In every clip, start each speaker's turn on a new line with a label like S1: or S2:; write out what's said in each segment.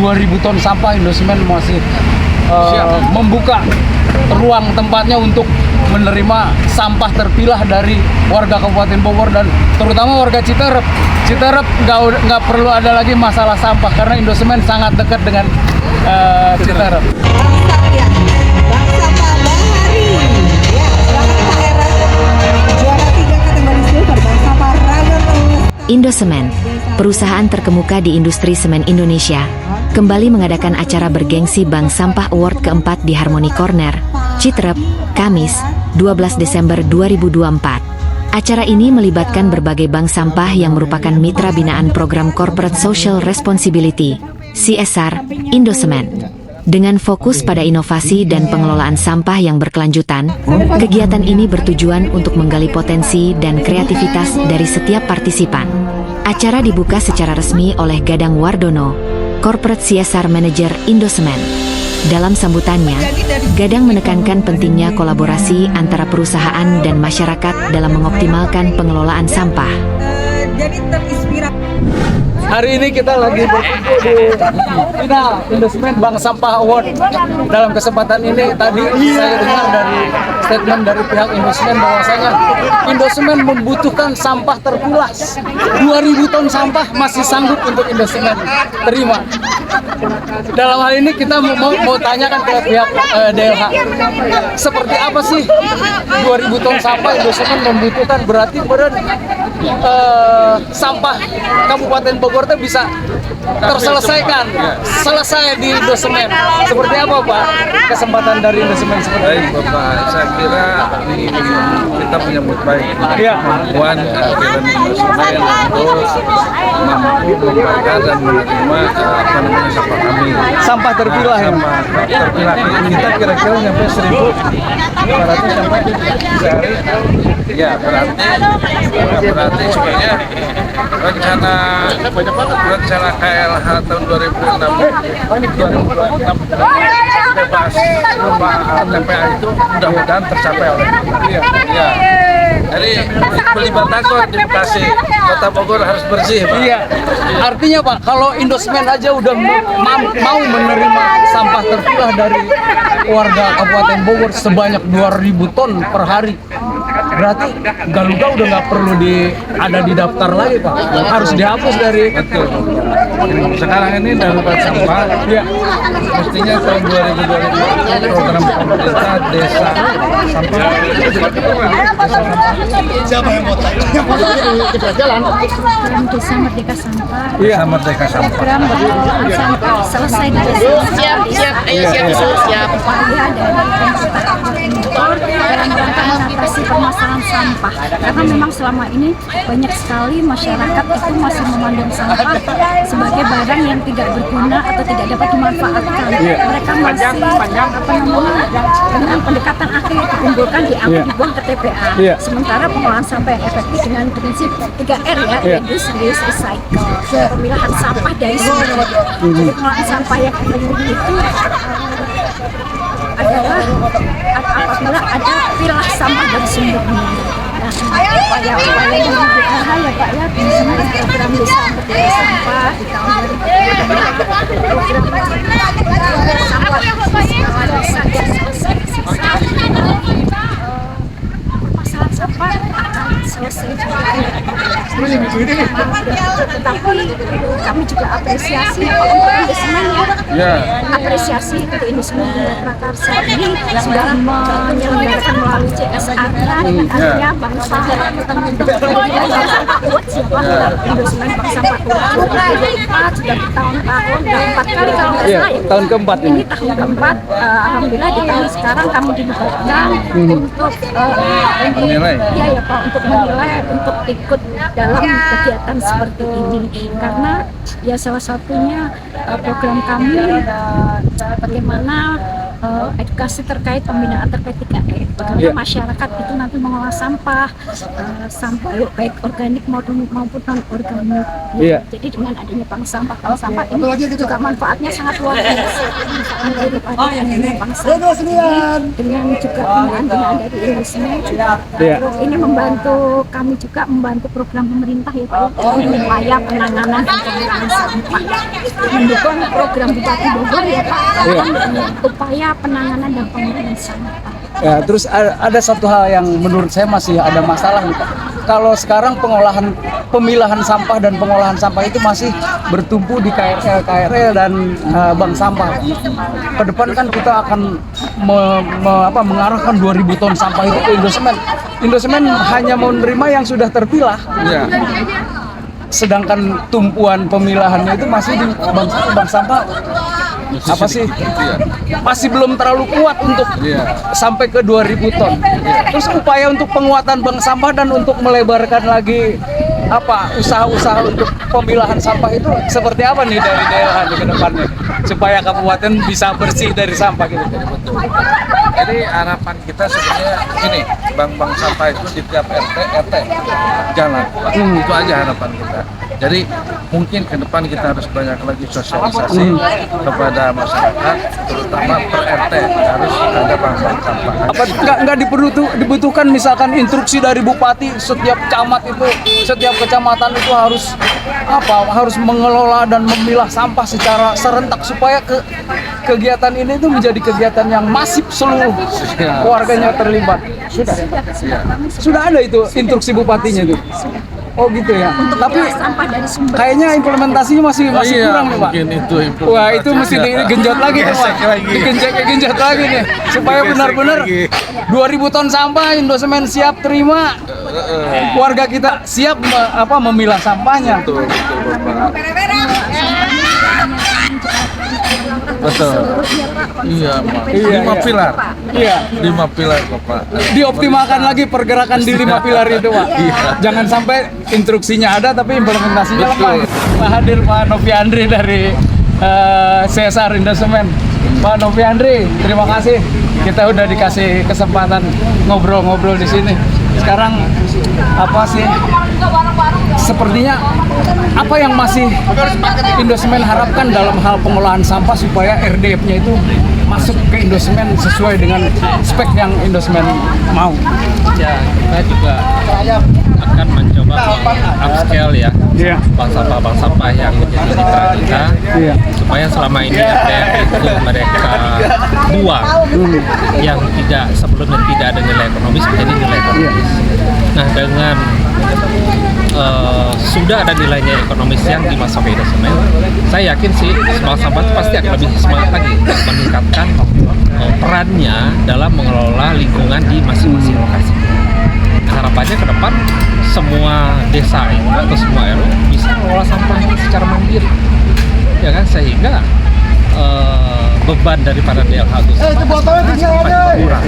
S1: 2.000 ton sampah, Indosemen masih membuka ruang tempatnya untuk menerima sampah terpilah dari warga Kabupaten Bogor dan terutama warga Citerep. Citerep nggak perlu ada lagi masalah sampah karena Indosemen sangat dekat dengan Citerep.
S2: Indosemen, perusahaan terkemuka di industri semen Indonesia, kembali mengadakan acara bergengsi Bank Sampah Award keempat di Harmony Corner, Citerep, Kamis, 12 Desember 2024. Acara ini melibatkan berbagai bank sampah yang merupakan mitra binaan program Corporate Social Responsibility, CSR, Indosemen. Dengan fokus pada inovasi dan pengelolaan sampah yang berkelanjutan, kegiatan ini bertujuan untuk menggali potensi dan kreativitas dari setiap partisipan. Acara dibuka secara resmi oleh Gadang Wardono, Corporate CSR Manager Indosemen. Dalam sambutannya, Gadang menekankan pentingnya kolaborasi antara perusahaan dan masyarakat dalam mengoptimalkan pengelolaan sampah.
S1: Hari ini kita lagi berkumpul di final Indosemen Bank Sampah Award. Dalam kesempatan ini tadi saya dengar dari statement dari pihak Indosemen bahwasanya Indosemen membutuhkan sampah terpilah. 2.000 ton sampah masih sanggup untuk Indosemen terima. Dalam hal ini kita mau tanyakan ke pihak DLH, seperti apa sih 2.000 ton sampah Indosemen membutuhkan? Berarti sampah Kabupaten Bogor itu bisa terselesaikan, selesai di Indosemen. Seperti apa Pak kesempatan dari Indosemen seperti ini?
S3: Baik Bapak, saya kira ini kita menyambut baik kemampuan film Indosemen untuk mampu membaca dan menerima sampah kami.
S1: Sampah terpilah ya?
S3: Sampah terpilah kita kira-kira sampai 1.200 sampah sehari. Ya berarti sebenarnya rencana KLH tahun 2006 bebas rumah TPA itu mudah-mudahan tercapai oleh kita. Ya. Jadi pelibatan kok di Bekasi, Kota Bogor harus bersih. Pak.
S1: Iya. Artinya Pak, kalau Indosemen aja udah mau menerima sampah terpilah dari warga Kabupaten Bogor sebanyak 2.000 ton per hari, berarti Galuga udah nggak perlu ada di daftar lagi Pak, harus dihapus dari.
S3: Betul. Sekarang ini darurat sampah, ya mestinya tahun 2020 program pemerintah desa sampah.
S4: Siapa yang mau tanya? Kita jalan.
S5: Desa Merdeka Sampah.
S3: Iya, Merdeka Sampah.
S5: Program pengelolaan sampah selesai di desa.
S4: Siap.
S5: Upaya dari pemerintah Kabupaten Bogor dalam rangka mengatasi permasalahan sampah. Karena memang selama ini banyak sekali masyarakat itu masih memandang sampah sebagai barang yang tidak berguna atau tidak dapat dimanfaatkan. Mereka masih dengan pendekatan akhir dikumpulkan, diangkut, dibuang ke TPA. Sementara pengolahan sampah yang efektif dengan prinsip 3R ya, reduce, reuse, recycle. Pemilahan sampah dari sumber. Jadi pengolahan sampah yang efektif itu adalah apabila ada pilah sampah dari sumbernya. Nah, upaya yang dibutuhkan ya Pak ya, misalnya program desa Merdeka Sampah di tahun 2020, sampah desa dan selesai sisa masalah sampah akan selesai juga. Tetapi kami juga apresiasi untuk Indosemen ya. Apresiasi untuk Indosemen Prakarsa ini sudah menyelenggarakan melalui CSR-nya dengan adanya Bank Sampah Indosemen Bank Sampah sudah tahun-tahun 4 kali kalau nggak salah ya.
S1: Tahun keempat ini.
S5: Ini tahun keempat. Alhamdulillah di tahun sekarang kami dilibatkan untuk
S3: menilai.
S5: Iya ya Pak, untuk menilai, untuk ikut dalam kegiatan seperti ini karena ya salah satunya program kami bagaimana edukasi terkait pembinaan terkait 3R. Bagaimana
S1: Iya.
S5: masyarakat itu nanti mengolah sampah, sampah baik organik maupun non organik.
S1: Iya.
S5: Jadi dengan adanya bank sampah ini juga manfaatnya sangat luar biasa. Bank sampah dengan juga binaan dari Indosemen juga.
S1: Iya.
S5: Ini membantu kami juga membantu program pemerintah ya Pak, upaya penanganan dan pengelolaan sampah. Mendukung program Bupati Bogor ya Pak,
S1: Iya.
S5: upaya penanganan dan pengelolaan sampah.
S1: Ya, terus ada satu hal yang menurut saya masih ada masalah nih Pak. Kalau sekarang pemilahan sampah dan pengolahan sampah itu masih bertumpu di KRL dan bank sampah. Ke depan kan kita akan mengarahkan 2000 ton sampah itu ke Indosemen. Indosemen hanya menerima yang sudah terpilah.
S3: Iya.
S1: Sedangkan tumpuan pemilahannya itu masih di bank sampah. Apa sih?
S3: Iya.
S1: Masih belum terlalu kuat untuk sampai ke 2000 ton. Terus upaya untuk penguatan bank sampah dan untuk melebarkan lagi usaha-usaha untuk pemilahan sampah itu seperti apa nih dari daerah ke depannya supaya kabupaten bisa bersih dari sampah gitu.
S3: Jadi harapan kita sebenarnya ini, bank-bank sampah itu di tiap RT jalan, Pak. Itu aja harapan kita. Jadi mungkin ke depan kita harus banyak lagi sosialisasi kepada masyarakat, terutama per RT harus ada bank-bank sampah.
S1: Apa nggak dibutuhkan misalkan instruksi dari bupati setiap camat itu, setiap kecamatan itu harus mengelola dan memilah sampah secara serentak supaya kegiatan ini itu menjadi kegiatan yang masif, seluruh warganya terlibat. Sudah ada itu instruksi bupatinya itu. Oh gitu ya. Tapi
S5: Sampah dari sumber
S1: kayaknya implementasinya masih kurang nih Pak.
S3: Mungkin itu
S1: Wah itu mesti digenjot lagi nih Pak. Digenjot lagi nih supaya benar-benar 2000 ton sampah Indosemen siap terima. Warga kita siap memilah sampahnya.
S3: Betul, Bapak. Betul. Iya, Pak. 5 pilar.
S1: Iya.
S3: 5 pilar, Bapak.
S1: Dioptimalkan lagi pergerakan di 5 pilar itu Pak. Jangan sampai instruksinya ada tapi implementasinya lemah. Pak hadir Pak Novi Andri dari Sesar Indosemen. Pak Novi Andri, terima kasih. Kita udah dikasih kesempatan ngobrol-ngobrol di sini. Sekarang sepertinya apa yang masih Indosemen harapkan dalam hal pengolahan sampah supaya RDF-nya itu masuk ke Indosemen sesuai dengan spek yang Indosemen mau.
S6: Ya, kita juga akan mencoba upscale ya bank sampah yang menjadi mitra kita, supaya selama ini RDF itu mereka buang yang sebelumnya tidak ada nilai ekonomis menjadi nilai ekonomis. Nah, dengan sudah ada nilainya ekonomis yang dimasuk ke Indosemen, saya yakin sih bank sampah itu pasti akan lebih semangat lagi meningkatkan perannya dalam mengelola lingkungan di masing-masing lokasi. Harapannya ke depan semua desa itu atau semua RW bisa mengelola sampahnya secara mandiri, ya kan, sehingga beban daripada DLH itu sampah itu kurang.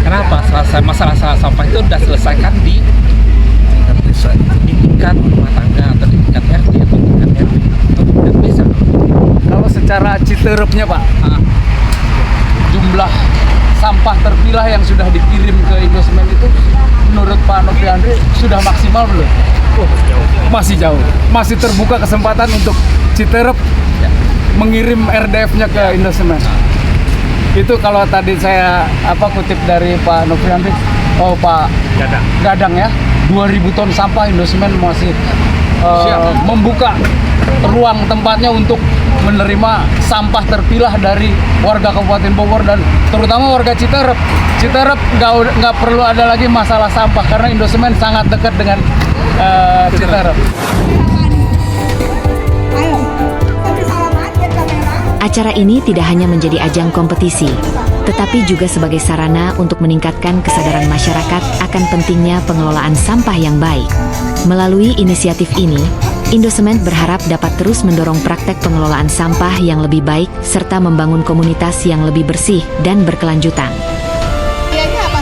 S6: Kenapa? Masalah sampah itu sudah selesaikan di tingkat rumah tangga atau di tingkat RT atau tingkat RW atau tingkat desa.
S1: Kalau secara Citerepnya Pak, jumlah sampah terpilah yang sudah dikirim ke Indosemen itu menurut Pak Novi Andri sudah maksimal belum? Masih jauh. Masih terbuka kesempatan untuk Citerep mengirim RDF-nya ke Indosemen. Itu kalau tadi saya kutip dari Pak Novi Andri, Pak Gadang ya, 2000 ton sampah Indosemen masih membuka ruang tempatnya untuk menerima sampah terpilah dari warga Kabupaten Bogor dan terutama warga Citerep. Citerep nggak perlu ada lagi masalah sampah karena Indosemen sangat dekat dengan Citerep.
S2: Acara ini tidak hanya menjadi ajang kompetisi, tetapi juga sebagai sarana untuk meningkatkan kesadaran masyarakat akan pentingnya pengelolaan sampah yang baik. Melalui inisiatif ini, Indosemen berharap dapat terus mendorong praktek pengelolaan sampah yang lebih baik serta membangun komunitas yang lebih bersih dan berkelanjutan.
S4: Iya, apa?